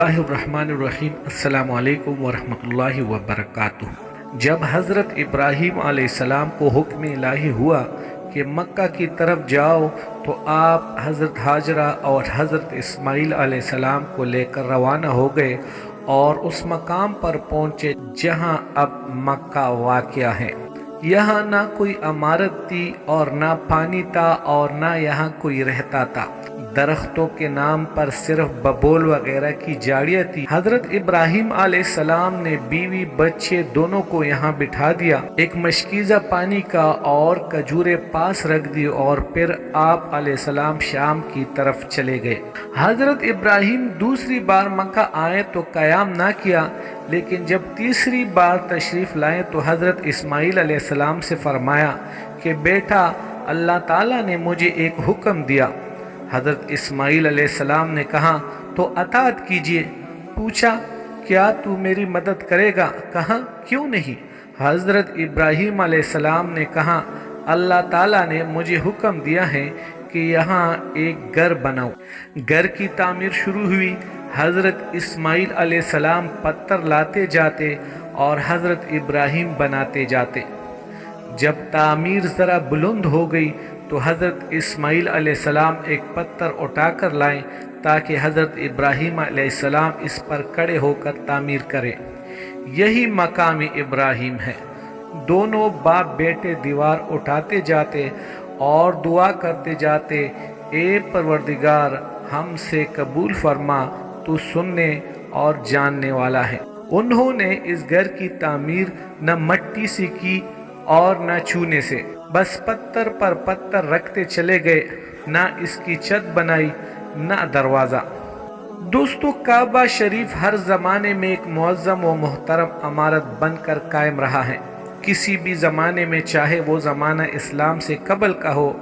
बिस्मिल्लाहिर्रहमानिर्रहीम। अस्सलामु अलैकुम वरहमतुल्लाहि वबरकातुहू। जब हज़रत इब्राहीम अलैहिस्सलाम को हुक्म इलाही हुआ कि मक्का की तरफ जाओ, तो आप हज़रत हाजरा और हज़रत इस्माईल अलैहिस्सलाम को लेकर रवाना हो गए और उस मकाम पर पहुँचे जहाँ अब मक्का वाक़या है। यहाँ ना कोई इमारत थी और ना पानी था और ना यहाँ कोई रहता था। दरख्तों के नाम पर सिर्फ बबूल वगैरह की झाड़ियाँ थी। हजरत इब्राहीम अलैहिस्सलाम ने बीवी बच्चे दोनों को यहाँ बिठा दिया, एक मशकीज़ा पानी का और खजूरें पास रख दी और फिर आप अलैहिस्सलाम शाम की तरफ चले गए। हजरत इब्राहीम दूसरी बार मक्का आए तो क़याम ना किया, लेकिन जब तीसरी बार तशरीफ़ लाए तो हजरत इस्माईल अलैहिस्सलाम से फरमाया कि बेटा, अल्लाह ताला ने मुझे एक हुक्म दिया। हज़रत इस्माईल अलैहिस्सलाम ने कहा तो अताअत कीजिए। पूछा, क्या तू मेरी मदद करेगा? कहा, क्यों नहीं। हज़रत इब्राहीम अलैहिस्सलाम ने कहा, अल्लाह ताला ने मुझे हुक्म दिया है कि यहाँ एक घर बनाओ। घर की तामीर शुरू हुई। हज़रत इस्माईल अलैहिस्सलाम पत्थर लाते जाते और हज़रत इब्राहीम बनाते जाते। जब तामीर ज़रा बुलंद हो गई तो हज़रत इस्माईल अलैहिस्सलाम एक पत्थर उठाकर लाएं ताकि हज़रत इब्राहीम अलैहिस्सलाम इस पर खड़े होकर तामीर करें। यही मकाम इब्राहीम है। दोनों बाप बेटे दीवार उठाते जाते और दुआ करते जाते, ए परवरदिगार, हमसे कबूल फरमा, तू सुनने और जानने वाला है। उन्होंने इस घर की तामीर न मिट्टी से की और न चूने से, बस पत्थर पर पत्थर रखते चले गए। ना इसकी छत बनाई, ना दरवाज़ा। दोस्तों, काबा शरीफ हर ज़माने में एक मुअज़्ज़म व मोहतरम इमारत बनकर कायम रहा है। किसी भी ज़माने में, चाहे वो ज़माना इस्लाम से कबल का हो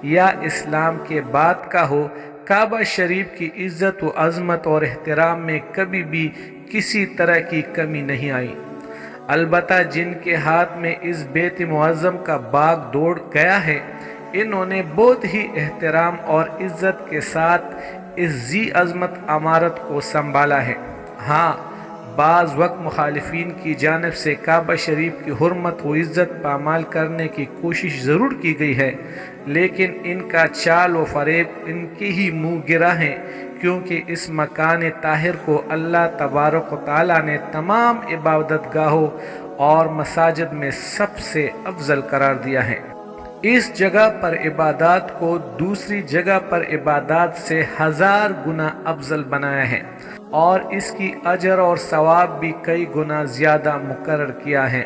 या इस्लाम के बाद का हो, काबा शरीफ की इज़्ज़त व अज़मत और एहतराम में कभी भी किसी तरह की कमी नहीं आई। अलबत्ता जिनके हाथ में इस बेत मुअज़्ज़म का बाग दौड़ गया है, इन्होंने बहुत ही एहतराम और इज़्ज़त के साथ इस जी अज़मत इमारत को संभाला है। हाँ, बाज़ वक्त मुखालिफिन की जानिब से काबा शरीफ की हुर्मत व इज़्ज़त पामाल करने की कोशिश ज़रूर की गई है, लेकिन इनका चाल व फ़रेब इनके ही मुँह गिरा है, क्योंकि इस मकान ताहिर को अल्लाह तबारक व तआला ने तमाम इबादतगाहों और मसाजिद में सबसे अफजल करार दिया है। इस जगह पर इबादत को दूसरी जगह पर इबादत से 1000 गुना अफजल बनाया है और इसकी अजर और सवाब भी कई गुना ज़्यादा मुकर्रर किया है।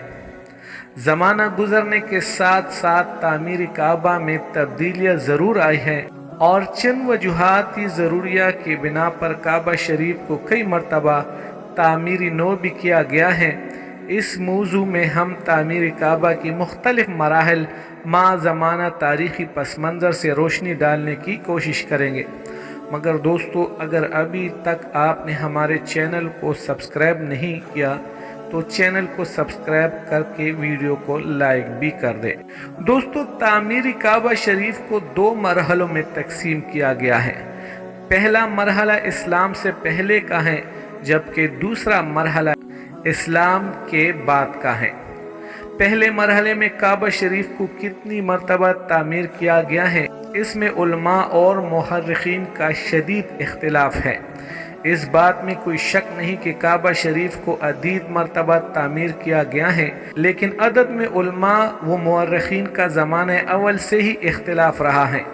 ज़माना गुजरने के साथ साथ तामीर काबा में तब्दीलियाँ ज़रूर आई हैं और चंद वजूहाती ज़रूरिया की बिना पर काबा शरीफ को कई मरतबा तामीरी नौ भी किया गया है। इस मौजू में हम तामीर काबा की मुख्तलिफ मराहल मा ज़माना तारीख़ी पस मंज़र से रोशनी डालने की कोशिश करेंगे। मगर दोस्तों, अगर अभी तक आपने हमारे चैनल को सब्सक्राइब नहीं किया तो चैनल को सब्सक्राइब करके वीडियो को लाइक भी कर दें। दोस्तों, तामीर काबा शरीफ को 2 मरहलों में तकसीम किया गया है। पहला मरहला इस्लाम से पहले का है, जबकि दूसरा मरहला इस्लाम के बाद का है। पहले मरहले में काबा शरीफ को कितनी मरतबा तामीर किया गया है, इसमें उलमा और मुहर्रिखीन का शदीद इख्तिलाफ है। इस बात में कोई शक नहीं कि काबा शरीफ को अदीद मरतबा तामीर किया गया है, लेकिन अदद में उलमा व मुअर्रिखीन का ज़माने अव्वल से ही इख्तिलाफ रहा है।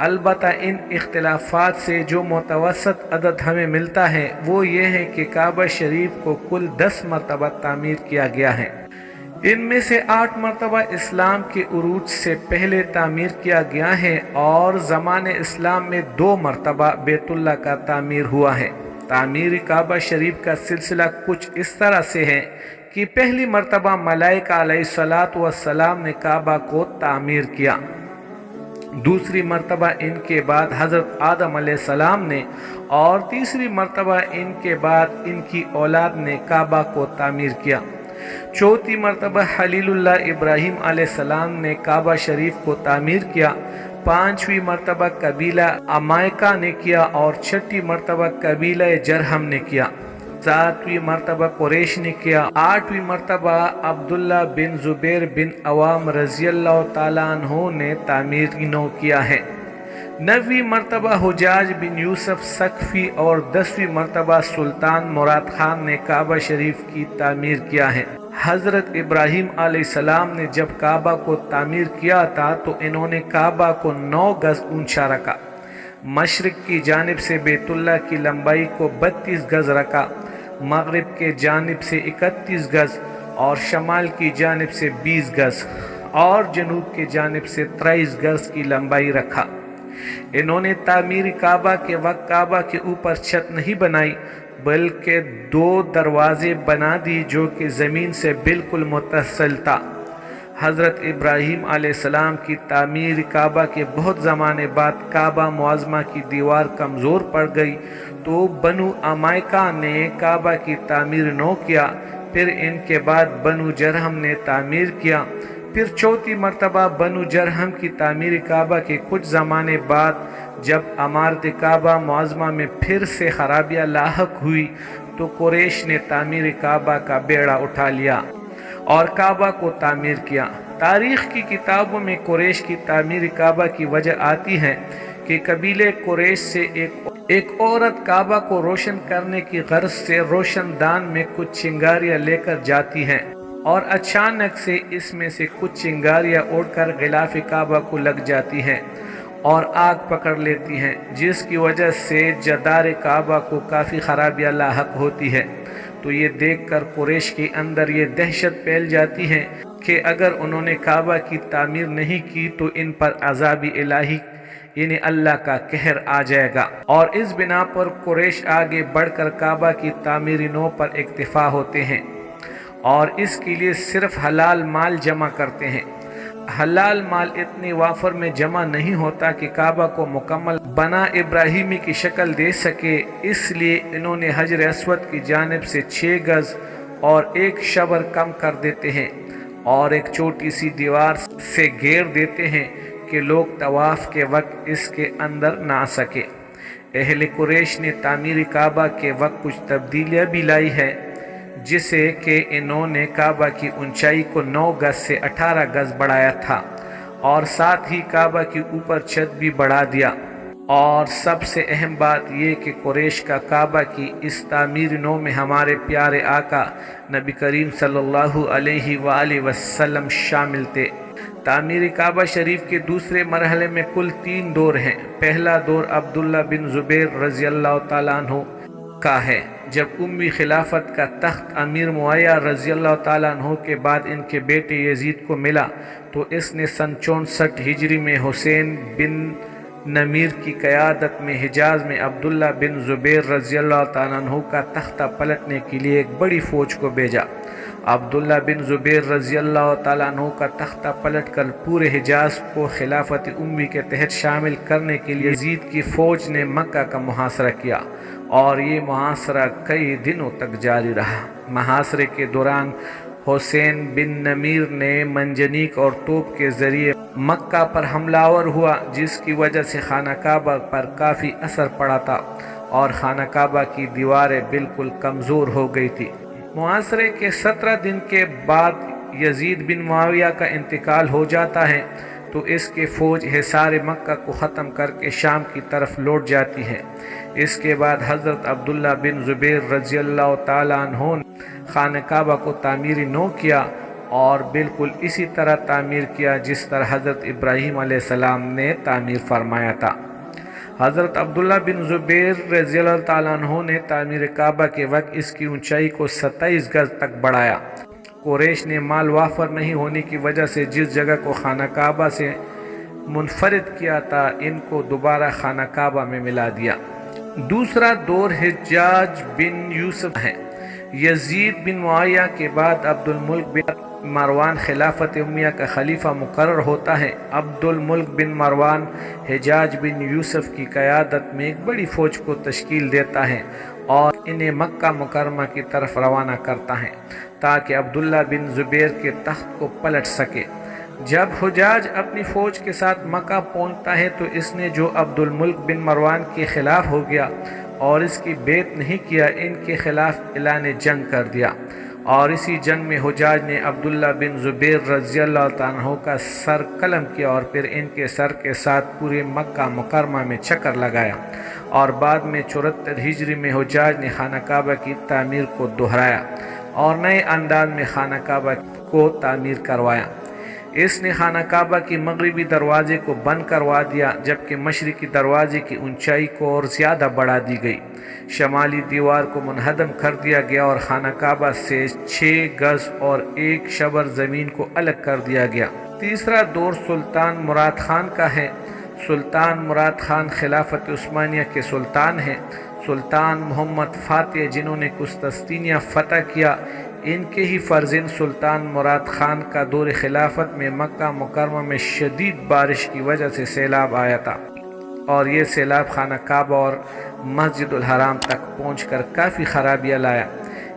अलबत्ता इन इख्तिलाफात से जो मुतवसत अदद हमें मिलता है वो ये है कि काबा शरीफ को कुल 10 मरतबा तामीर किया गया है। इनमें से 8 मरतबा इस्लाम के उरूज से पहले तामीर किया गया है और ज़माने इस्लाम में 2 मरतबा बैतुल्लाह का तामीर हुआ है। तामीर काबा शरीफ का सिलसिला कुछ इस तरह से है कि पहली मरतबा मलाइका अलैहिस्सलातु वस्सलाम ने काबा को तामीर किया। दूसरी मरतबा इनके बाद हज़रत आदम अलैहिस्सलाम ने और तीसरी मरतबा इनके बाद इनकी औलाद ने काबा को तामीर किया। चौथी मरतबा खलीलुल्लाह इब्राहीम अलैहिस्सलाम ने काबा शरीफ को तामीर किया। 5वीं मरतबा कबीला अमायका ने किया और 6ठी मरतबा कबीला जरहम ने किया। 7वीं मरतबा कुरैश ने किया। 8वीं मरतबा अब्दुल्ला बिन जुबैर बिन अवाम रज़ियल्लाहु ताला अन्हु ने तामीर नौ किया है। 9वीं मरतबा हुजाज बिन यूसुफ सकफी और 10वीं मरतबा सुल्तान मुराद खान ने काबा शरीफ की तामीर किया है। हज़रत इब्राहीम अलैहिस्सलाम ने जब काबा को तामीर किया था तो इन्होंने काबा को 9 गज ऊंचा रखा। मशरिक की जानिब से बैतुल्लाह की लंबाई को 32 गज रखा, मगरिब के जानिब से 31 गज और शमाल की जानिब से 20 गज और जनूब के जानिब से 23 गज की लंबाई रखा। इन्होंने तामीर काबा के वक्त काबा के ऊपर छत नहीं बनाई बल्कि 2 दरवाजे बना दी जो कि ज़मीन से बिल्कुल मुत्तसिल था। हज़रत इब्राहीम अलैहिस्सलाम की तामीर काबा के बहुत ज़माने बाद काबा मुअज़्ज़मा की दीवार कमज़ोर पड़ गई तो बनु अमायका ने काबा की तामीर नौ किया। फिर इनके बाद बनु जरहम ने तामीर किया। फिर 4थी मरतबा बनु जरहम की तामीर काबा के कुछ ज़माने बाद जब इमारत काबा मुअज़्ज़मा में फिर से खराबियाँ लाहक हुई तो कुरैश ने तामीर काबा का बेड़ा उठा लिया और काबा को तामीर किया। तारीख़ की किताबों में कुरैश की तामीर काबा की वजह आती है कि कबीले कुरैश से एक औरत काबा को रोशन करने की गर्ज से रोशनदान में कुछ चिंगारियाँ लेकर जाती हैं और अचानक से इसमें से कुछ चिंगारियाँ उड़कर गिलाफ काबा को लग जाती हैं और आग पकड़ लेती हैं, जिसकी वजह से जदार काबा को काफ़ी खराबियाँ लाहक होती है। तो ये देखकर कुरैश के अंदर ये दहशत फैल जाती है कि अगर उन्होंने काबा की तामीर नहीं की तो इन पर अज़ाब इलाही यानी अल्लाह का कहर आ जाएगा। और इस बिना पर कुरैश आगे बढ़कर काबा की तामीर नौ पर इक्तिफा होते हैं और इसके लिए सिर्फ हलाल माल जमा करते हैं। हलाल माल इतनी वाफर में जमा नहीं होता कि काबा को मुकम्मल बना इब्राहिमी की शक्ल दे सके, इसलिए इन्होंने हजर अस्वद की जानिब से 6 गज और 1 शबर कम कर देते हैं और एक छोटी सी दीवार से घेर देते हैं कि लोग तवाफ के वक्त इसके अंदर ना आ सके। अहले कुरैश ने तामीर काबा के वक्त कुछ तब्दीलियाँ भी लाई है, जिसे कि इन्होंने काबा की ऊंचाई को 9 गज से 18 गज बढ़ाया था और साथ ही काबा के ऊपर छत भी बढ़ा दिया। और सबसे अहम बात यह कि कुरैश का काबा की इस तामीर नौ में हमारे प्यारे आका नबी करीम सल्लल्लाहु अलैहि वसल्लम शामिल थे। तामीर काबा शरीफ के दूसरे मरहले में कुल 3 दौर हैं। पहला दौर अब्दुल्ला बिन जुबैर रज़ियल्लाहु ताला अन्हु का है, जब उम्मी खिलाफत का तख्त अमीर मुआविया रज़ियल्लाहु ताला अन्हु के बाद इनके बेटे यजीद को मिला तो इसने सन 64 हिजरी में हुसैन बिन नमीर की क़यादत में हिजाज में अब्दुल्ला बिन जुबैर रज़ियल्लाहु ताला अन्हु का तख्ता पलटने के लिए एक बड़ी फ़ौज को भेजा। अब्दुल्ला बिन जुबैर रज़ियल्लाहु ताला अन्हु का तख्ता पलटकर पूरे हिजाज को खिलाफत उम्मी के तहत शामिल करने के लिए यजीद की फ़ौज ने मक्का का मुहासरा किया और ये मुहासरा कई दिनों तक जारी रहा। मुहासरे के दौरान हुसैन बिन नमीर ने मंजनीक और तोप के ज़रिए मक्का पर हमलावर हुआ, जिसकी वजह से खाना काबा पर काफ़ी असर पड़ा था और खाना काबा की दीवारें बिल्कुल कमज़ोर हो गई थी। मुहासरे के 17 दिन के बाद यजीद बिन मुआविया का इंतकाल हो जाता है तो इसके फ़ौज हिसार मक्का को ख़त्म करके शाम की तरफ लौट जाती है। इसके बाद हज़रत अब्दुल्ला बिन जुबैर रज़ियल्लाहु ताला अन्हु ने खाना काबा को तामीर नौ किया और बिल्कुल इसी तरह तामीर किया जिस तरह हज़रत इब्राहीम अलैहिस्सलाम ने तामीर फरमाया था। हज़रत अब्दुल्ला बिन जुबैर रज़ियल्लाहु ताला अन्हु ने तामीर काबा के वक्त इसकी ऊंचाई को 27 गज तक बढ़ाया। कुरैश ने माल वाफर नहीं होने की वजह से जिस जगह को खाना काबा से मुनफरिद किया था, इनको दोबारा खाना काबा में मिला दिया। दूसरा दौर हिज्जाज बिन यूसुफ है। यजीद बिन मुआविया के बाद अब्दुल मुल्क बिन मरवान खिलाफत उम्मिया का खलीफा मुकर्रर होता है। अब्दुल मुल्क बिन मरवान हिजाज बिन यूसुफ की क़यादत में एक बड़ी फ़ौज को तश्कील देता है और इन्हें मक्का मुकरमा की तरफ रवाना करता है ताकि अब्दुल्ला बिन जुबैर के तख्त को पलट सके। جب حجاج اپنی فوج کے ساتھ مکہ پہنچتا ہے تو اس نے جو عبد الملک بن مروان کے خلاف ہو گیا اور اس کی بیعت نہیں کیا، ان کے خلاف اعلان جنگ کر دیا، اور اسی جنگ میں حجاج نے عبداللہ بن زبیر رضی اللہ عنہ کا سر قلم کیا اور پھر ان کے سر کے ساتھ پورے مکہ مکرمہ میں چکر لگایا، اور بعد میں 74 ہجری میں حجاج نے خانہ کعبہ کی تعمیر کو دہرایا اور نئے انداز میں خانہ کعبہ کو تعمیر کروایا۔ اس نے خانہ کعبہ کی مغربی دروازے کو بند کروا دیا، جبکہ مشرقی دروازے کی اونچائی کو اور زیادہ بڑھا دی گئی، شمالی دیوار کو منہدم کر دیا گیا اور خانہ کعبہ سے 6 گز اور 1 شبر زمین کو الگ کر دیا گیا۔ تیسرا دور سلطان مراد خان کا ہے۔ سلطان مراد خان خلافت عثمانیہ کے سلطان ہیں۔ سلطان محمد فاتح جنہوں نے قسطنطنیہ فتح کیا، ان کے ہی فرزند سلطان مراد خان کا دور خلافت میں مکہ مکرمہ میں شدید بارش کی وجہ سے سیلاب آیا تھا، اور یہ سیلاب خانہ کعبہ اور مسجد الحرام تک پہنچ کر کافی خرابیاں لایا۔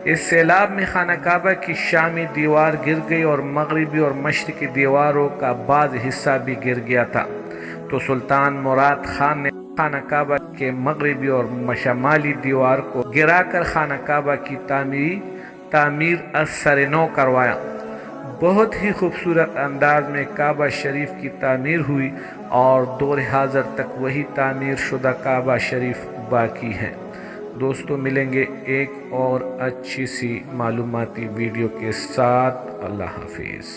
اس سیلاب میں خانہ کعبہ کی شامی دیوار گر گئی اور مغربی اور مشرقی دیواروں کا بعض حصہ بھی گر گیا تھا، تو سلطان مراد خان نے خانہ کعبہ کے مغربی اور شمالی دیوار کو گرا کر خانہ کعبہ کی تعمیر از سر نو کروایا۔ بہت ہی خوبصورت انداز میں کعبہ شریف کی تعمیر ہوئی اور دور حاضر تک وہی تعمیر شدہ کعبہ شریف باقی ہے۔ دوستو ملیں گے ایک اور اچھی سی معلوماتی ویڈیو کے ساتھ۔ اللہ حافظ۔